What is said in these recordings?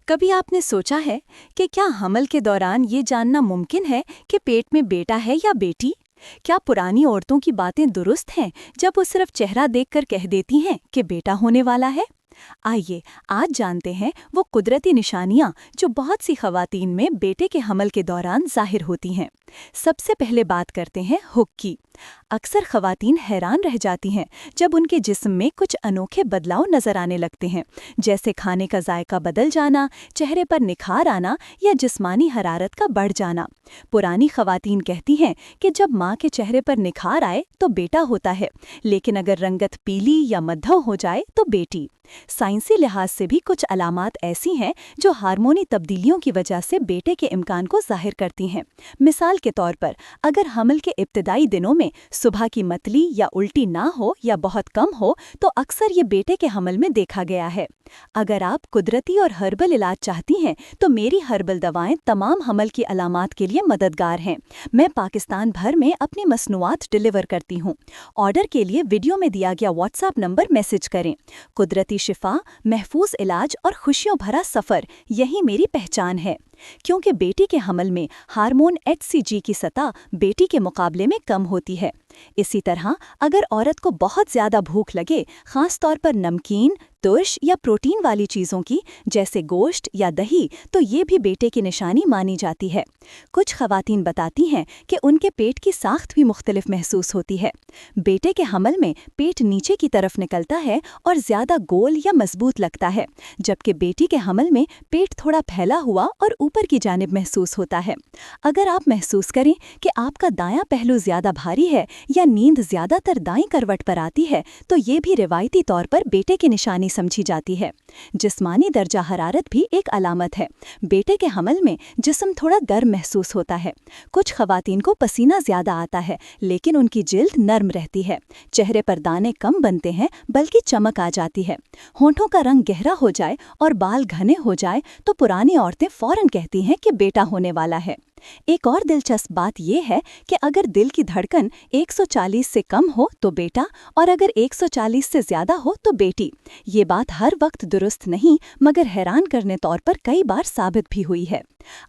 کبھی آپ نے سوچا ہے کہ کیا حمل کے دوران یہ جاننا ممکن ہے کہ پیٹ میں بیٹا ہے یا بیٹی؟ کیا پرانی عورتوں کی باتیں درست ہیں جب وہ صرف چہرہ دیکھ کر کہہ دیتی ہیں کہ بیٹا ہونے والا ہے؟ آئیے آج جانتے ہیں وہ قدرتی نشانیاں جو بہت سی خواتین میں بیٹے کے حمل کے دوران ظاہر ہوتی ہیں۔ سب سے پہلے بات کرتے ہیں حک کی۔ اکثر خواتین حیران رہ جاتی ہیں جب ان کے جسم میں کچھ انوکھے بدلاؤ نظر آنے لگتے ہیں، جیسے کھانے کا ذائقہ بدل جانا، چہرے پر نکھار آنا یا جسمانی حرارت کا بڑھ جانا۔ پرانی خواتین کہتی ہیں کہ جب ماں کے چہرے پر نکھار آئے تو بیٹا ہوتا ہے، لیکن اگر رنگت پیلی یا مدھو ہو جائے تو بیٹی۔ سائنسی لحاظ سے بھی کچھ علامات ایسی ہیں جو ہارمونی تبدیلیوں کی وجہ سے بیٹے کے امکان کو ظاہر کرتی ہیں۔ مثال کے طور پر اگر حمل کے ابتدائی دنوں میں صبح کی متلی یا الٹی نہ ہو یا بہت کم ہو تو اکثر یہ بیٹے کے حمل میں دیکھا گیا ہے۔ اگر آپ قدرتی اور ہربل علاج چاہتی ہیں تو میری ہربل دوائیں تمام حمل کی علامات کے لیے مددگار ہیں۔ میں پاکستان بھر میں اپنی مصنوعات ڈیلیور کرتی ہوں۔ آرڈر کے لیے ویڈیو میں دیا گیا واٹس ایپ نمبر میسج کریں۔ قدرتی شفا، محفوظ علاج اور خوشیوں بھرا سفر، یہی میری پہچان ہے۔ کیونکہ بیٹی کے حمل میں ہارمون HCG کی سطح بیٹی کے مقابلے میں کم ہوتی ہے۔ اسی طرح اگر عورت کو بہت زیادہ بھوک لگے، خاص طور پر نمکین، ترش یا پروٹین والی چیزوں کی جیسے گوشت یا دہی، تو یہ بھی بیٹے کی نشانی مانی جاتی ہے۔ کچھ خواتین بتاتی ہیں کہ ان کے پیٹ کی ساخت بھی مختلف محسوس ہوتی ہے۔ بیٹے کے حمل میں پیٹ نیچے کی طرف نکلتا ہے اور زیادہ گول یا مضبوط لگتا ہے، جبکہ بیٹی کے حمل میں پیٹ تھوڑا پھیلا ہوا اور اوپر کی جانب محسوس ہوتا ہے۔ اگر آپ محسوس کریں کہ آپ کا دایاں پہلو زیادہ بھاری ہے یا نیند زیادہ تر دائیں کروٹ پر آتی ہے تو یہ بھی روایتی طور پر بیٹے کی نشانی سمجھی جاتی ہے۔ جسمانی درجہ حرارت بھی ایک علامت ہے۔ بیٹے کے حمل میں جسم تھوڑا گرم محسوس ہوتا ہے۔ کچھ خواتین کو پسینہ زیادہ آتا ہے لیکن ان کی جلد نرم رہتی ہے۔ چہرے پر دانے کم بنتے ہیں بلکہ چمک آ جاتی ہے۔ ہونٹوں کا رنگ گہرا ہو جائے اور بال گھنے ہو جائے تو پرانی عورتیں فوراً کہتی ہیں کہ بیٹا ہونے والا ہے۔ ایک اور دلچسپ بات یہ ہے کہ اگر دل کی دھڑکن 140 سے کم ہو تو بیٹا اور اگر 140 سے زیادہ ہو تو بیٹی۔ یہ بات ہر وقت درست نہیں مگر حیران کرنے طور پر کئی بار ثابت بھی ہوئی ہے۔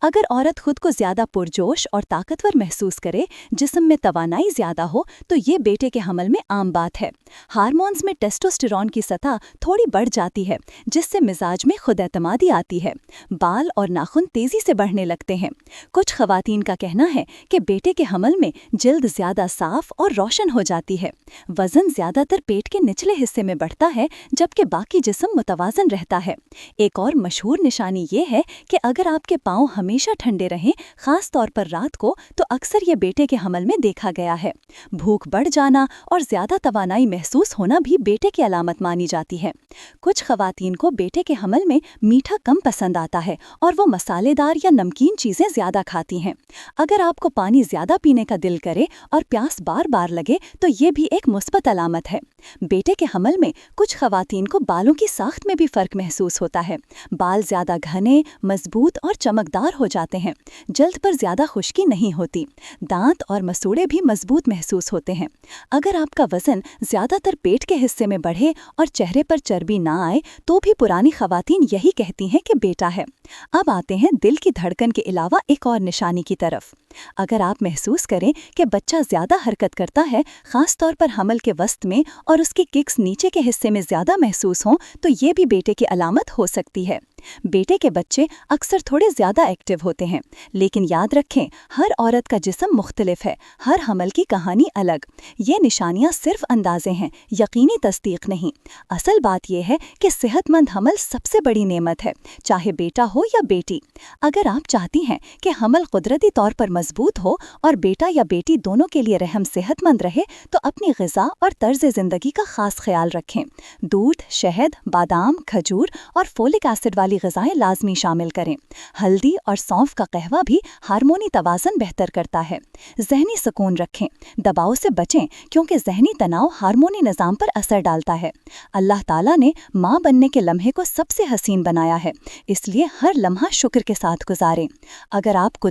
اگر عورت خود کو زیادہ پرجوش اور طاقتور محسوس کرے، جسم میں توانائی زیادہ ہو تو یہ بیٹے کے حمل میں عام بات ہے۔ ہارمونز میں ٹیسٹوسٹیرون کی سطح تھوڑی بڑھ جاتی ہے جس سے مزاج میں خود اعتمادی آتی ہے۔ بال اور ناخن تیزی سے بڑھنے لگتے ہیں۔ کچھ خواتین کا کہنا ہے کہ بیٹے کے حمل میں جلد زیادہ صاف اور روشن ہو جاتی ہے۔ وزن زیادہ تر پیٹ کے نچلے حصے میں بڑھتا ہے جبکہ باقی جسم متوازن رہتا ہے۔ ایک اور مشہور نشانی یہ ہے کہ اگر آپ کے پاؤں ہمیشہ ٹھنڈے رہیں، خاص طور پر رات کو، تو اکثر یہ بیٹے کے حمل میں دیکھا گیا ہے۔ بھوک بڑھ جانا اور زیادہ توانائی محسوس ہونا بھی بیٹے کی علامت مانی جاتی ہے۔ کچھ خواتین کو بیٹے کے حمل میں میٹھا کم پسند آتا ہے اور وہ مسالے دار یا نمکین چیزیں زیادہ کھاتی ہیں۔ اگر آپ کو پانی زیادہ پینے کا دل کرے اور پیاس بار بار لگے تو یہ بھی ایک مثبت علامت ہے۔ بیٹے کے حمل میں کچھ خواتین کو بالوں کی ساخت میں بھی فرق محسوس ہوتا ہے۔ بال زیادہ گھنے، مضبوط اور چمکدار ہو جاتے ہیں۔ جلد پر زیادہ خشکی نہیں ہوتی۔ دانت اور مسوڑے بھی مضبوط محسوس ہوتے ہیں۔ اگر آپ کا وزن زیادہ تر پیٹ کے حصے میں بڑھے اور چہرے پر چربی نہ آئے تو بھی پرانی خواتین یہی کہتی ہیں کہ بیٹا ہے۔ اب آتے ہیں دل کی دھڑکن کے علاوہ ایک اور نشانی کی طرف۔ اگر آپ محسوس کریں کہ بچہ زیادہ حرکت کرتا ہے، خاص طور پر حمل کے وسط میں، اور اس کی ککس نیچے کے حصے میں زیادہ محسوس ہوں تو یہ بھی بیٹے کی علامت ہو سکتی ہے۔ بیٹے کے بچے اکثر تھوڑے زیادہ ایکٹیو ہوتے ہیں، لیکن یاد رکھیں ہر عورت کا جسم مختلف ہے، ہر حمل کی کہانی الگ۔ یہ نشانیاں صرف اندازے ہیں، یقینی تصدیق نہیں۔ اصل بات یہ ہے کہ صحت مند حمل سب سے بڑی نعمت ہے، چاہے بیٹا ہو یا بیٹی۔ اگر آپ چاہتی ہیں کہ حمل قدرتی طور پر مضبوط ہو اور بیٹا یا بیٹی دونوں کے لیے رحم صحت مند رہے تو اپنی غذا اور طرز زندگی کا خاص خیال رکھیں۔ دودھ، شہد، بادام، کھجور اور فولک ایسڈ والی غذائیں لازمی شامل کریں۔ ہلدی اور سونف کا قہوہ بھی ہارمونی توازن بہتر کرتا ہے۔ ذہنی سکون رکھیں، دباؤ سے بچیں کیونکہ ذہنی تناؤ ہارمونی نظام پر اثر ڈالتا ہے۔ اللہ تعالیٰ نے ماں بننے کے لمحے کو سب سے حسین بنایا ہے، اس لیے ہر لمحہ شکر کے ساتھ گزاریں۔ اگر آپ